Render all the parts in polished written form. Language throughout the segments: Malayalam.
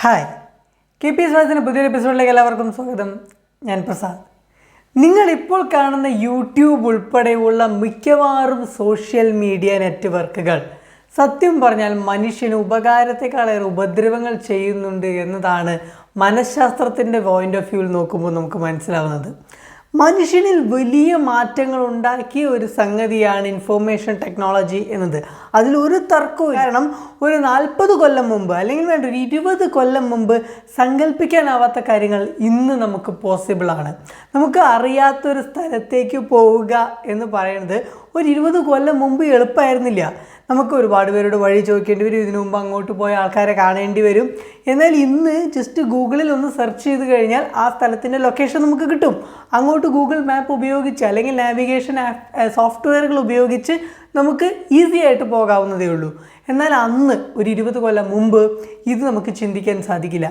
ഹായ് KPS വാച്ചിൻ്റെ പുതിയൊരു എപ്പിസോഡിലേക്ക് എല്ലാവർക്കും സ്വാഗതം. ഞാൻ പ്രസാദ്. നിങ്ങളിപ്പോൾ കാണുന്ന യൂട്യൂബ് ഉൾപ്പെടെയുള്ള മിക്കവാറും സോഷ്യൽ മീഡിയ നെറ്റ്വർക്കുകൾ സത്യം പറഞ്ഞാൽ മനുഷ്യന് ഉപകാരത്തെക്കാളേറെ ഉപദ്രവങ്ങൾ ചെയ്യുന്നുണ്ട് എന്നതാണ് മനഃശാസ്ത്രത്തിൻ്റെ പോയിൻ്റ് ഓഫ് വ്യൂവിൽ നോക്കുമ്പോൾ നമുക്ക് മനസ്സിലാവുന്നത്. മനുഷ്യനിൽ വലിയ മാറ്റങ്ങൾ ഉണ്ടാക്കിയ ഒരു സംഗതിയാണ് ഇൻഫോർമേഷൻ ടെക്നോളജി എന്നത്. അതിലൊരു തർക്കവും. കാരണം ഒരു 40 കൊല്ലം മുമ്പ് അല്ലെങ്കിൽ വേണ്ട ഒരു 20 കൊല്ലം മുമ്പ് സങ്കല്പിക്കാനാവാത്ത കാര്യങ്ങൾ ഇന്ന് നമുക്ക് പോസിബിളാണ്. നമുക്ക് അറിയാത്തൊരു സ്ഥലത്തേക്ക് പോവുക എന്ന് പറയുന്നത് ഒരു 20 കൊല്ലം മുമ്പ് എളുപ്പമായിരുന്നില്ല. നമുക്ക് ഒരുപാട് പേരോട് വഴി ചോദിക്കേണ്ടി വരും. ഇതിനു മുമ്പ് അങ്ങോട്ട് പോയ ആൾക്കാരെ കാണേണ്ടി വരും. എന്നാൽ ഇന്ന് ജസ്റ്റ് ഗൂഗിളിൽ ഒന്ന് സെർച്ച് ചെയ്ത് കഴിഞ്ഞാൽ ആ സ്ഥലത്തിൻ്റെ ലൊക്കേഷൻ നമുക്ക് കിട്ടും. അങ്ങോട്ട് ഗൂഗിൾ മാപ്പ് ഉപയോഗിച്ച് അല്ലെങ്കിൽ നാവിഗേഷൻ സോഫ്റ്റ്വെയറുകൾ ഉപയോഗിച്ച് നമുക്ക് ഈസി ആയിട്ട് പോകാവുന്നതേ ഉള്ളൂ. എന്നാൽ അന്ന് ഒരു 20 കൊല്ലം മുമ്പ് ഇത് നമുക്ക് ചിന്തിക്കാൻ സാധിക്കില്ല.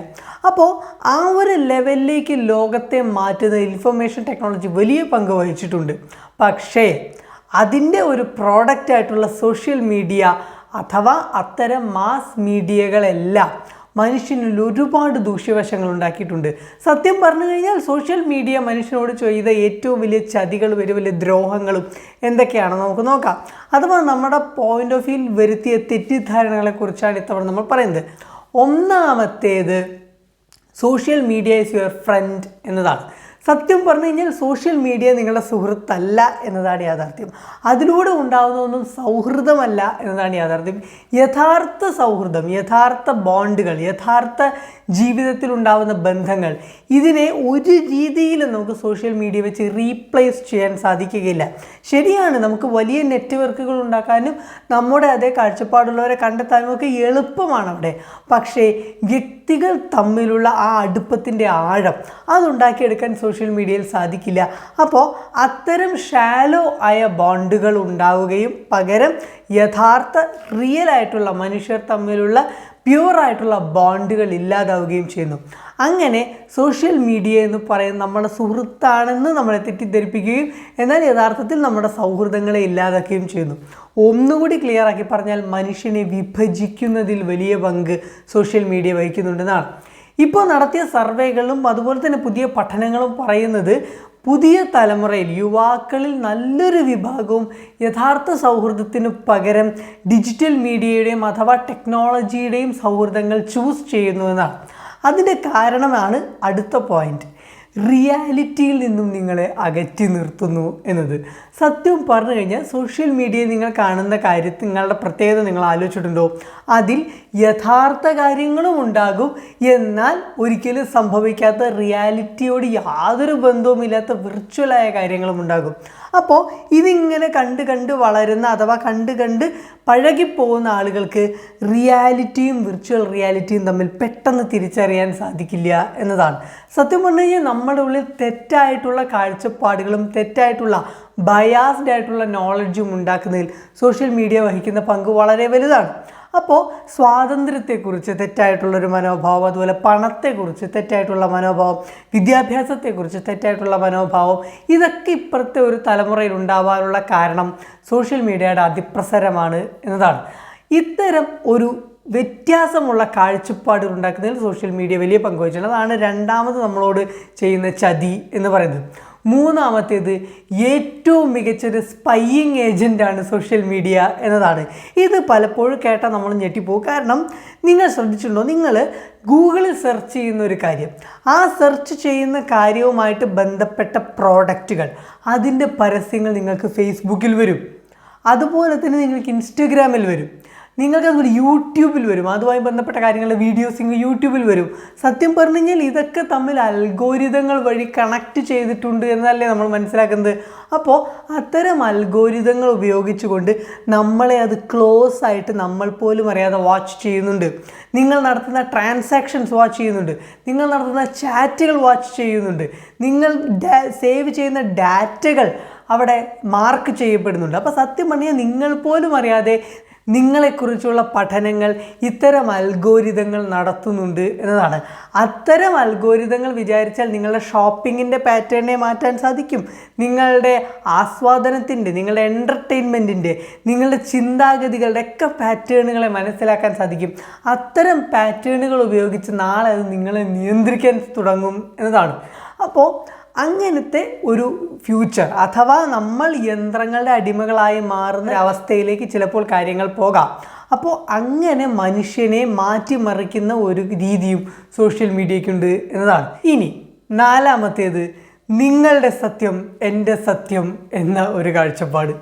അപ്പോൾ ആ ഒരു ലെവലിലേക്ക് ലോകത്തെ മാറ്റുന്ന ഇൻഫർമേഷൻ ടെക്നോളജി വലിയ പങ്ക് വഹിച്ചിട്ടുണ്ട്. പക്ഷേ അതിൻ്റെ ഒരു പ്രോഡക്റ്റായിട്ടുള്ള സോഷ്യൽ മീഡിയ അഥവാ അത്തരം മാസ് മീഡിയകളെല്ലാം മനുഷ്യനിൽ ഒരുപാട് ദൂഷ്യവശങ്ങൾ ഉണ്ടാക്കിയിട്ടുണ്ട്. സത്യം പറഞ്ഞു കഴിഞ്ഞാൽ സോഷ്യൽ മീഡിയ മനുഷ്യനോട് ചെയ്ത ഏറ്റവും വലിയ ചതികൾ, വലിയ ദ്രോഹങ്ങളും എന്തൊക്കെയാണെന്ന് നമുക്ക് നോക്കാം. അഥവാ നമ്മുടെ പോയിൻ്റ് ഓഫ് വ്യൂവിൽ വരുത്തിയ തെറ്റിദ്ധാരണകളെക്കുറിച്ചാണ് ഇത്തവണ നമ്മൾ പറയുന്നത്. ഒന്നാമത്തേത് social media is your friend എന്നതാണ്. സത്യം പറഞ്ഞു കഴിഞ്ഞാൽ സോഷ്യൽ മീഡിയ നിങ്ങളുടെ സുഹൃത്തല്ല എന്നതാണ് യാഥാർത്ഥ്യം. അതിലൂടെ ഉണ്ടാകുന്നതൊന്നും സൗഹൃദമല്ല എന്നതാണ് യാഥാർത്ഥ്യം. യഥാർത്ഥ സൗഹൃദം, യഥാർത്ഥ ബോണ്ടുകൾ, യഥാർത്ഥ ജീവിതത്തിൽ ഉണ്ടാകുന്ന ബന്ധങ്ങൾ, ഇതിനെ ഒരു രീതിയിലും നമുക്ക് സോഷ്യൽ മീഡിയ വെച്ച് റീപ്ലേസ് ചെയ്യാൻ സാധിക്കുകയില്ല. ശരിയാണ്, നമുക്ക് വലിയ നെറ്റ്വർക്കുകൾ ഉണ്ടാക്കാനും നമ്മുടെ അതേ കാഴ്ചപ്പാടുള്ളവരെ കണ്ടെത്താനും ഒക്കെ എളുപ്പമാണ് അവിടെ. പക്ഷേ വ്യക്തികൾ തമ്മിലുള്ള ആ അടുപ്പത്തിൻ്റെ ആഴം അതുണ്ടാക്കിയെടുക്കാൻ സോഷ്യൽ മീഡിയയിൽ സാധിക്കില്ല. അപ്പോൾ അത്തരം ഷാലോ ആയ ബോണ്ടുകൾ ഉണ്ടാവുകയും പകരം യഥാർത്ഥ റിയലായിട്ടുള്ള മനുഷ്യർ തമ്മിലുള്ള പ്യുവറായിട്ടുള്ള ബോണ്ടുകൾ ഇല്ലാതാവുകയും ചെയ്യുന്നു. അങ്ങനെ സോഷ്യൽ മീഡിയ എന്ന് പറയുന്നത് നമ്മുടെ സുഹൃത്താണെന്ന് നമ്മളെ തെറ്റിദ്ധരിപ്പിക്കുകയും എന്നാൽ യഥാർത്ഥത്തിൽ നമ്മുടെ സൗഹൃദങ്ങളെ ഇല്ലാതാക്കുകയും ചെയ്യുന്നു. ഒന്നുകൂടി ക്ലിയർ ആക്കി പറഞ്ഞാൽ മനുഷ്യനെ വിഭജിക്കുന്നതിൽ വലിയ പങ്ക് സോഷ്യൽ മീഡിയ വഹിക്കുന്നുണ്ടെന്നാണ്. ഇപ്പോൾ നടത്തിയ സർവേകളും അതുപോലെ തന്നെ പുതിയ പഠനങ്ങളും പറയുന്നത് പുതിയ തലമുറയിൽ യുവാക്കളിൽ നല്ലൊരു വിഭാഗവും യഥാർത്ഥ സൗഹൃദത്തിന് പകരം ഡിജിറ്റൽ മീഡിയയുടെയും അഥവാ ടെക്നോളജിയുടെയും സൗഹൃദങ്ങൾ ചൂസ് ചെയ്യുന്നു എന്നാണ്. അതിൻ്റെ കാരണമാണ് അടുത്ത പോയിൻ്റ്. റിയാലിറ്റിയിൽ നിന്നും നിങ്ങളെ അകറ്റി നിർത്തുന്നു എന്നത്. സത്യം പറഞ്ഞു കഴിഞ്ഞാൽ സോഷ്യൽ മീഡിയയിൽ നിങ്ങൾ കാണുന്ന കാര്യത്തിൽ നിങ്ങളുടെ പ്രത്യേകത നിങ്ങൾ ആലോചിച്ചിട്ടുണ്ടോ? അതിൽ യഥാർത്ഥ കാര്യങ്ങളും ഉണ്ടാകും, എന്നാൽ ഒരിക്കലും സംഭവിക്കാത്ത റിയാലിറ്റിയോട് യാതൊരു ബന്ധവുമില്ലാത്ത വിർച്വലായ കാര്യങ്ങളും ഉണ്ടാകും. അപ്പോൾ ഇതിങ്ങനെ കണ്ട് വളരുന്ന അഥവാ കണ്ട് പഴകിപ്പോകുന്ന ആളുകൾക്ക് റിയാലിറ്റിയും വിർച്വൽ റിയാലിറ്റിയും തമ്മിൽ പെട്ടെന്ന് തിരിച്ചറിയാൻ സാധിക്കില്ല എന്നതാണ്. സത്യം പറഞ്ഞു കഴിഞ്ഞാൽ നമ്മുടെ ഉള്ളിൽ തെറ്റായിട്ടുള്ള കാഴ്ചപ്പാടുകളും തെറ്റായിട്ടുള്ള ബയാസ്ഡ് ആയിട്ടുള്ള നോളജും ഉണ്ടാക്കുന്നതിൽ സോഷ്യൽ മീഡിയ വഹിക്കുന്ന പങ്ക് വളരെ വലുതാണ്. അപ്പോൾ സ്വാതന്ത്ര്യത്തെക്കുറിച്ച് തെറ്റായിട്ടുള്ളൊരു മനോഭാവം, അതുപോലെ പണത്തെക്കുറിച്ച് തെറ്റായിട്ടുള്ള മനോഭാവം, വിദ്യാഭ്യാസത്തെക്കുറിച്ച് തെറ്റായിട്ടുള്ള മനോഭാവം, ഇതൊക്കെ ഇപ്പോഴത്തെ ഒരു തലമുറയിൽ ഉണ്ടാവാനുള്ള കാരണം സോഷ്യൽ മീഡിയയുടെ അതിപ്രസരമാണ് എന്നതാണ്. ഇത്തരം ഒരു വ്യത്യാസമുള്ള കാഴ്ചപ്പാടുകൾ ഉണ്ടാക്കുന്നതിൽ സോഷ്യൽ മീഡിയ വലിയ പങ്ക് വഹിച്ചിട്ടുണ്ട്. അതാണ് രണ്ടാമത് നമ്മളോട് ചെയ്യുന്ന ചതി എന്ന് പറയുന്നത്. മൂന്നാമത്തേത് ഏറ്റവും മികച്ചൊരു സ്പൈയിങ് ഏജൻ്റാണ് സോഷ്യൽ മീഡിയ എന്നതാണ്. ഇത് പലപ്പോഴും കേട്ടാൽ നമ്മൾ ഞെട്ടിപ്പോകും. കാരണം നിങ്ങൾ ശ്രദ്ധിച്ചിട്ടുണ്ടോ, നിങ്ങൾ ഗൂഗിളിൽ സെർച്ച് ചെയ്യുന്ന ഒരു കാര്യം, ആ സെർച്ച് ചെയ്യുന്ന കാര്യവുമായിട്ട് ബന്ധപ്പെട്ട പ്രോഡക്റ്റുകൾ, അതിൻ്റെ പരസ്യങ്ങൾ നിങ്ങൾക്ക് ഫേസ്ബുക്കിൽ വരും, അതുപോലെ തന്നെ നിങ്ങൾക്ക് ഇൻസ്റ്റഗ്രാമിൽ വരും, നിങ്ങൾക്കതുപോലെ യൂട്യൂബിൽ വരും, അതുമായി ബന്ധപ്പെട്ട കാര്യങ്ങളുടെ വീഡിയോസ് യൂട്യൂബിൽ വരും. സത്യം പറഞ്ഞു കഴിഞ്ഞാൽ ഇതൊക്കെ തമ്മിൽ അൽഗോരിതങ്ങൾ വഴി കണക്റ്റ് ചെയ്തിട്ടുണ്ട് എന്നല്ലേ നമ്മൾ മനസ്സിലാക്കുന്നത്. അപ്പോൾ അത്തരം അൽഗോരിതങ്ങൾ ഉപയോഗിച്ചുകൊണ്ട് നമ്മളെ അത് ക്ലോസ് ആയിട്ട് നമ്മൾ പോലും അറിയാതെ വാച്ച് ചെയ്യുന്നുണ്ട്. നിങ്ങൾ നടത്തുന്ന ട്രാൻസാക്ഷൻസ് വാച്ച് ചെയ്യുന്നുണ്ട്, നിങ്ങൾ നടത്തുന്ന ചാറ്റുകൾ വാച്ച് ചെയ്യുന്നുണ്ട്, നിങ്ങൾ സേവ് ചെയ്യുന്ന ഡാറ്റകൾ അവിടെ മാർക്ക് ചെയ്യപ്പെടുന്നുണ്ട്. അപ്പോൾ സത്യം പറഞ്ഞാൽ നിങ്ങൾ പോലും അറിയാതെ നിങ്ങളെക്കുറിച്ചുള്ള പഠനങ്ങൾ ഇത്തരം അൽഗോരിതങ്ങൾ നടത്തുന്നുണ്ട് എന്നതാണ്. അത്തരം അൽഗോരിതങ്ങൾ വിചാരിച്ചാൽ നിങ്ങളുടെ ഷോപ്പിങ്ങിൻ്റെ പാറ്റേണിനെ മാറ്റാൻ സാധിക്കും. നിങ്ങളുടെ ആസ്വാദനത്തിൻ്റെ, നിങ്ങളുടെ എൻ്റർടൈൻമെൻറ്റിൻ്റെ, നിങ്ങളുടെ ചിന്താഗതികളുടെ ഒക്കെ പാറ്റേണുകളെ മനസ്സിലാക്കാൻ സാധിക്കും. അത്തരം പാറ്റേണുകൾ ഉപയോഗിച്ച് നാളെ അത് നിങ്ങളെ നിയന്ത്രിക്കാൻ തുടങ്ങും എന്നതാണ്. അപ്പോൾ അങ്ങനത്തെ ഒരു ഫ്യൂച്ചർ അഥവാ നമ്മൾ യന്ത്രങ്ങളുടെ അടിമകളായി മാറുന്ന അവസ്ഥയിലേക്ക് ചിലപ്പോൾ കാര്യങ്ങൾ പോകാം. അപ്പോൾ അങ്ങനെ മനുഷ്യനെ മാറ്റിമറിക്കുന്ന ഒരു രീതിയും സോഷ്യൽ മീഡിയയ്ക്കുണ്ട് എന്നതാണ്. ഇനി നാലാമത്തേത്, നിങ്ങളുടെ സത്യം എൻ്റെ സത്യം എന്ന ഒരു കാഴ്ചപ്പാട്.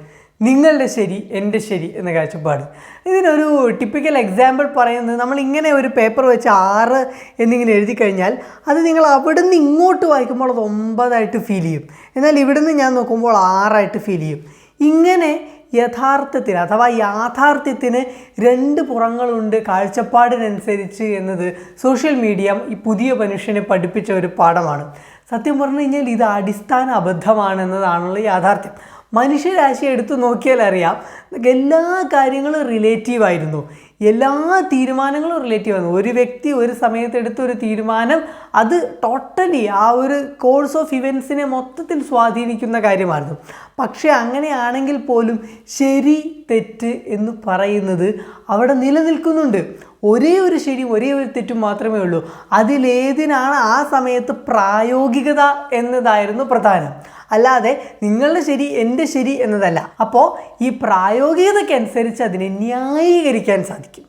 നിങ്ങളുടെ ശരി എൻ്റെ ശരി എന്ന കാഴ്ചപ്പാട്. ഇതിനൊരു ടിപ്പിക്കൽ എക്സാമ്പിൾ പറയുന്നത്, നമ്മളിങ്ങനെ ഒരു പേപ്പർ വെച്ച് 6 എന്നിങ്ങനെ എഴുതി കഴിഞ്ഞാൽ അത് നിങ്ങൾ അവിടെ നിന്ന് ഇങ്ങോട്ട് വായിക്കുമ്പോൾ അത് 9 ഫീൽ ചെയ്യും. എന്നാൽ ഇവിടെ നിന്ന് ഞാൻ നോക്കുമ്പോൾ 6 ഫീൽ ചെയ്യും. ഇങ്ങനെ യഥാർത്ഥത്തിൽ അഥവാ യാഥാർത്ഥ്യത്തിന് 2 പുറങ്ങളുണ്ട് കാഴ്ചപ്പാടിനനുസരിച്ച് എന്നത് സോഷ്യൽ മീഡിയ ഈ പുതിയ മനുഷ്യനെ പഠിപ്പിച്ച ഒരു പാഠമാണ്. സത്യം പറഞ്ഞു കഴിഞ്ഞാൽ ഇത് അടിസ്ഥാന അബദ്ധമാണെന്നതാണുള്ള യാഥാർത്ഥ്യം. മനുഷ്യരാശി എടുത്തു നോക്കിയാൽ അറിയാം, എല്ലാ കാര്യങ്ങളും റിലേറ്റീവായിരുന്നു, എല്ലാ തീരുമാനങ്ങളും റിലേറ്റീവായിരുന്നു. ഒരു വ്യക്തി ഒരു സമയത്തെടുത്ത ഒരു തീരുമാനം അത് ടോട്ടലി ആ ഒരു കോഴ്സ് ഓഫ് ഇവൻസിനെ മൊത്തത്തിൽ സ്വാധീനിക്കുന്ന കാര്യമായിരുന്നു. പക്ഷേ അങ്ങനെയാണെങ്കിൽ പോലും ശരി തെറ്റ് എന്ന് പറയുന്നത് അവിടെ നിലനിൽക്കുന്നുണ്ട്. ഒരേ ഒരു ശരിയും ഒരേ ഒരു തെറ്റും മാത്രമേ ഉള്ളൂ. അതിലേതിനാണ് ആ സമയത്ത് പ്രായോഗികത എന്നതായിരുന്നു പ്രധാനം, അല്ലാതെ നിങ്ങളുടെ ശരി എൻ്റെ ശരി എന്നതല്ല. അപ്പോൾ ഈ പ്രായോഗികതയ്ക്കനുസരിച്ച് അതിനെ ന്യായീകരിക്കാൻ സാധിക്കും.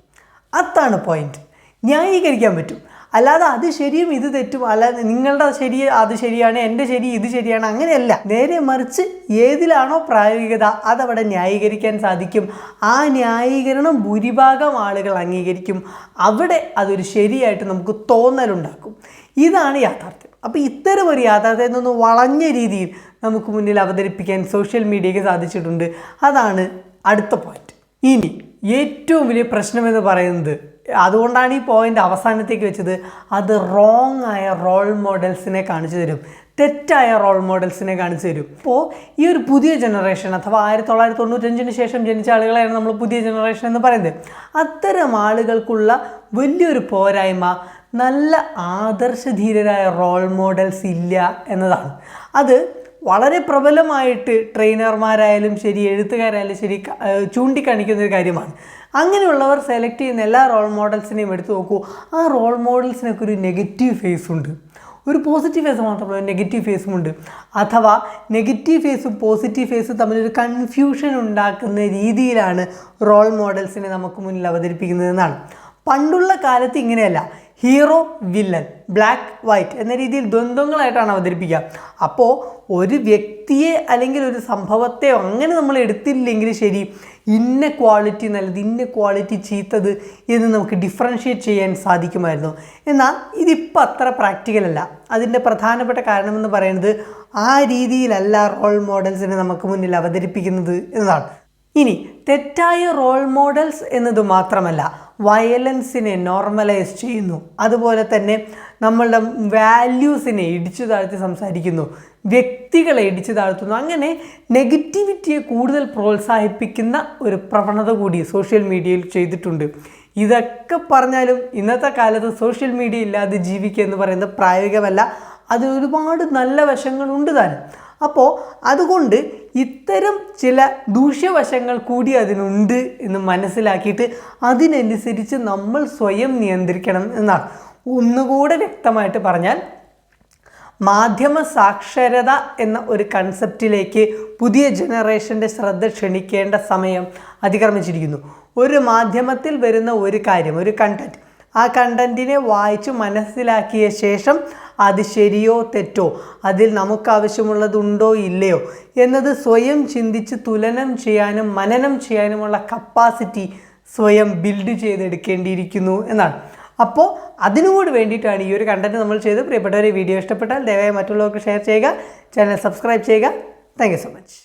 അതാണ് പോയിന്റ്. ന്യായീകരിക്കാൻ പറ്റും. അല്ലാതെ അത് ശരിയും ഇത് തെറ്റും, അല്ലാതെ നിങ്ങളുടെ ശരി അത് ശരിയാണ്, എൻ്റെ ശരി ഇത് ശരിയാണ്, അങ്ങനെയല്ല. നേരെ മറിച്ച് ഏതിലാണോ പ്രായോഗികത അതവിടെ ന്യായീകരിക്കാൻ സാധിക്കും. ആ ന്യായീകരണം ഭൂരിഭാഗം ആളുകൾ അംഗീകരിക്കും. അവിടെ അതൊരു ശരിയായിട്ട് നമുക്ക് തോന്നലുണ്ടാക്കും. ഇതാണ് യാഥാർത്ഥ്യം. അപ്പോൾ ഇത്തരം ഒരു യാഥാർത്ഥ്യത്തിൽ നിന്ന് വളഞ്ഞ രീതിയിൽ നമുക്ക് മുന്നിൽ അവതരിപ്പിക്കാൻ സോഷ്യൽ മീഡിയയ്ക്ക് സാധിച്ചിട്ടുണ്ട്. അതാണ് അടുത്ത പോയിന്റ്. ഇനി ഏറ്റവും വലിയ പ്രശ്നമെന്ന് പറയുന്നത്, അതുകൊണ്ടാണ് ഈ പോയിന്റ് അവസാനത്തേക്ക് വെച്ചത്, അത് റോങ് ആയ റോൾ മോഡൽസിനെ കാണിച്ചു തരും, തെറ്റായ റോൾ മോഡൽസിനെ കാണിച്ചു തരും. ഇപ്പോൾ ഈ ഒരു പുതിയ ജനറേഷൻ അഥവാ 1995 ശേഷം ജനിച്ച ആളുകളെയാണ് നമ്മൾ പുതിയ ജനറേഷൻ എന്ന് പറയുന്നത്. അത്തരം ആളുകൾക്കുള്ള വലിയൊരു പോരായ്മ നല്ല ആദർശധീരരായ റോൾ മോഡൽസ് ഇല്ല എന്നതാണ്. അത് വളരെ പ്രബലമായിട്ട് ട്രെയിനർമാരായാലും ശരി, എഴുത്തുകാരായാലും ശരി ചൂണ്ടിക്കാണിക്കുന്ന ഒരു കാര്യമാണ്. അങ്ങനെയുള്ളവർ സെലക്ട് ചെയ്യുന്ന എല്ലാ റോൾ മോഡൽസിനെയും എടുത്തു നോക്കൂ. ആ റോൾ മോഡൽസിനൊക്കെ ഒരു നെഗറ്റീവ് ഫേസ് ഉണ്ട്, ഒരു പോസിറ്റീവ് ഫേസ് മാത്രമല്ല നെഗറ്റീവ് ഫേസും ഉണ്ട്. അഥവാ നെഗറ്റീവ് ഫേസും പോസിറ്റീവ് ഫേസും തമ്മിലൊരു കൺഫ്യൂഷൻ ഉണ്ടാക്കുന്ന രീതിയിലാണ് റോൾ മോഡൽസിനെ നമുക്ക് മുന്നിൽ അവതരിപ്പിക്കുന്നതെന്നാണ്. പണ്ടുള്ള കാലത്ത് ഇങ്ങനെയല്ല, ഹീറോ വില്ലൻ, ബ്ലാക്ക് വൈറ്റ് എന്ന രീതിയിൽ ദ്വന്ദ്ങ്ങളായിട്ടാണ് അവതരിപ്പിക്കുക. അപ്പോൾ ഒരു വ്യക്തിയെ അല്ലെങ്കിൽ ഒരു സംഭവത്തെയോ അങ്ങനെ നമ്മൾ എടുത്തില്ലെങ്കിൽ ശരി, ഇന്ന ക്വാളിറ്റി നല്ലത്, ഇന്ന ക്വാളിറ്റി ചീത്തത് എന്ന് നമുക്ക് ഡിഫറൻഷ്യേറ്റ് ചെയ്യാൻ സാധിക്കുമായിരുന്നു. എന്നാൽ ഇതിപ്പോൾ അത്ര പ്രാക്ടിക്കലല്ല. അതിൻ്റെ പ്രധാനപ്പെട്ട കാരണമെന്ന് പറയുന്നത് ആ രീതിയിലല്ല റോൾ മോഡൽസിനെ നമുക്ക് മുന്നിൽ അവതരിപ്പിക്കുന്നത് എന്നതാണ്. ഇനി തെറ്റായ റോൾ മോഡൽസ് എന്നത് മാത്രമല്ല, വയലൻസിനെ നോർമലൈസ് ചെയ്യുന്നു. അതുപോലെ തന്നെ നമ്മളുടെ വാല്യൂസിനെ ഇടിച്ചു താഴ്ത്തി സംസാരിക്കുന്നു, വ്യക്തികളെ ഇടിച്ചു താഴ്ത്തുന്നു. അങ്ങനെ നെഗറ്റിവിറ്റിയെ കൂടുതൽ പ്രോത്സാഹിപ്പിക്കുന്ന ഒരു പ്രവണത കൂടി സോഷ്യൽ മീഡിയയിൽ ചെയ്തിട്ടുണ്ട്. ഇതൊക്കെ പറഞ്ഞാലും ഇന്നത്തെ കാലത്ത് സോഷ്യൽ മീഡിയ ഇല്ലാതെ ജീവിക്കുക എന്ന് പറയുന്നത് പ്രായോഗികമല്ല. അത് ഒരുപാട് നല്ല വശങ്ങളുണ്ട് താനും. അപ്പോൾ അതുകൊണ്ട് ഇത്തരം ചില ദൂഷ്യവശങ്ങൾ കൂടി അതിനുണ്ട് എന്ന് മനസ്സിലാക്കിയിട്ട് അതിനനുസരിച്ച് നമ്മൾ സ്വയം നിയന്ത്രിക്കണം എന്നാണ്. ഒന്നുകൂടെ വ്യക്തമായിട്ട് പറഞ്ഞാൽ, മാധ്യമ സാക്ഷരത എന്ന ഒരു കൺസെപ്റ്റിലേക്ക് പുതിയ ജനറേഷൻ്റെ ശ്രദ്ധ ക്ഷണിക്കേണ്ട സമയം അതിക്രമിച്ചിരിക്കുന്നു. ഒരു മാധ്യമത്തിൽ വരുന്ന ഒരു കാര്യം, ഒരു കണ്ടൻറ്റ്, ആ കണ്ടൻറ്റിനെ വായിച്ച് മനസ്സിലാക്കിയ ശേഷം അത് ശരിയോ തെറ്റോ, അതിൽ നമുക്കാവശ്യമുള്ളതുണ്ടോ ഇല്ലയോ എന്നത് സ്വയം ചിന്തിച്ച് തുലനം ചെയ്യാനും മനനം ചെയ്യാനുമുള്ള കപ്പാസിറ്റി സ്വയം ബിൽഡ് ചെയ്തെടുക്കേണ്ടിയിരിക്കുന്നു എന്നാണ്. അപ്പോൾ അതിനുകൂടി വേണ്ടിയിട്ടാണ് ഈ ഒരു കണ്ടൻറ്റ് നമ്മൾ ചെയ്ത്. പ്രിയപ്പെട്ടവരെ, വീഡിയോ ഇഷ്ടപ്പെട്ടാൽ ദയവായി മറ്റുള്ളവർക്ക് ഷെയർ ചെയ്യുക, ചാനൽ സബ്സ്ക്രൈബ് ചെയ്യുക. Thank you so much.